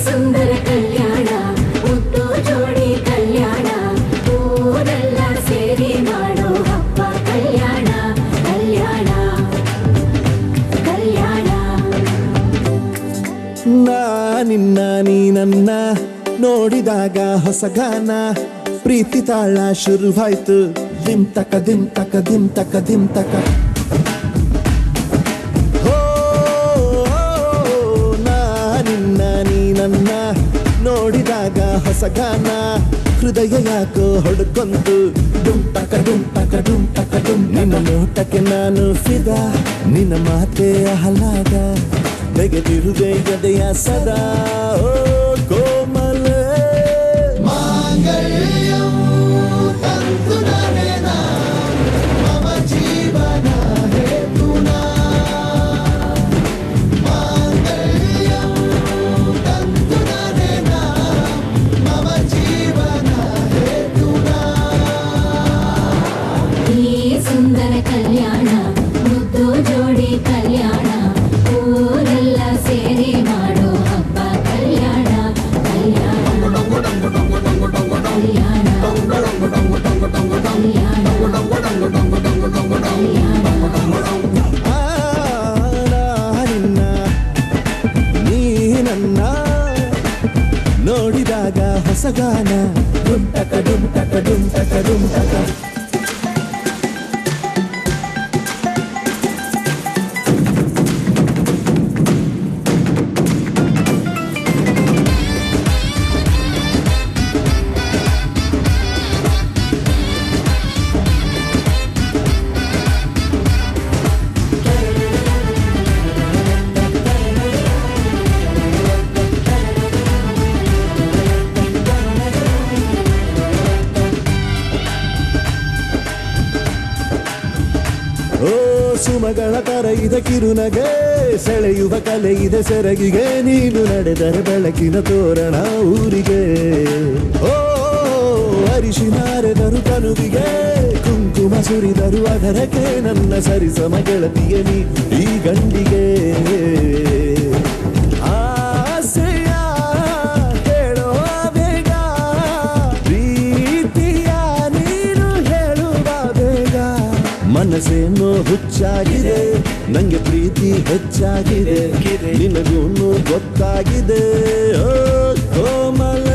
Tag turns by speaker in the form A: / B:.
A: ಸುಂದರ ಕಲ್ಯಾಣ ಮುದ್ದು ಜೋಡಿ ಕಲ್ಯಾಣ ಊರೆಲ್ಲ ಸೇರಿ ಮಾಡೋ ಹಬ್ಬ ಕಲ್ಯಾಣ ಕಲ್ಯಾಣ ಕಲ್ಯಾಣ.
B: ನಿನ್ನ ನೀ ನನ್ನ ನೋಡಿದಾಗ ಹೊಸಗಾನ ಪ್ರೀತಿ ತಾಳ ಶುರುವಾಯ್ತು ದಿಮ್ ತಕ ದಿಮ್ ತಕ ದಿಮ್ ತಕ ದಿಮ್ ತಕ. ನನ್ನ ನೋಡಿದಾಗ ಹೊಸಗಾನ ಹೃದಯ ಯಾಕೋ ಹೊಡ್ಕೊಂತು ಡುಮ್ ತಕ ಡುಮ್ ತಕ ಡುಮ್ ತಕ ಡುಮ್. ನಿನ್ನ ನೋಟಕ್ಕೆ ನಾನು ಫಿದಾ ನಿನ್ನ ಮಾತೆ ಆಹ್ಲಾದ ತೆಗೆದಿರುವೆ ಎದೆಯ ಸದಾ ಓ ಕೋಮಲ ಮಾಂಗಲ್ಯಂ ತಂತು ನರೇನ ಮಮ ಜೀವನ ಹೇತುನಾ.
A: ಸುಂದರ ಕಲ್ಯಾಣ ಮುದ್ದು ಜೋಡಿ ಕಲ್ಯಾಣ ಊರೆಲ್ಲ ಸೇರಿ ಮಾಡೋ ಹಬ್ಬ ಕಲ್ಯಾಣ ಕಲ್ಯಾಣ ಕಲ್ಯಾಣ
B: ನಿನ್ನ ನೀ ನನ್ನ ನೋಡಿದಾಗ ಹೊಸಗಾನ ಡುಮ್ ಟಕ ಡುಮ್ ಟಕ ಡುಮ್ ಟಕ ಡುಮ್ ಟಕ. ಓ ಸುಮಗಳ ತರ ಇದ ಕಿರುನಗೆ ಸೆಳೆಯುವ ಕಲೆ ಇದೆ ಸೆರಗಿಗೆ ನೀನು ನಡೆದರೆ ಬೆಳಕಿನ ತೋರಣ ಊರಿಗೆ. ಓ ಅರಿಶಿನಾರೆದರು ಕನುವಿಗೆ ಕುಂಕುಮ ಸುರಿದರು ಅದರಕ್ಕೆ ನನ್ನ ಸರಿಸಮ ಗೆಳತಿಯ ನೀ ಈ ಗಂಡಿಗೆ. ಆಸೆಯ ಹೇಳೋ ಬೇಗ ಪ್ರೀತಿಯ ನೀನು ಹೇಳುವ ಬೇಗ. ಮನಸ್ಸೇನೋ ಹುಚ್ಚಾಗಿದೆ ನಂಗೆ ಪ್ರೀತಿ ಹೆಚ್ಚಾಗಿದೆ ನಿನಗೂನು ಗೊತ್ತಾಗಿದೆ ಓ ಕೋಮಲ.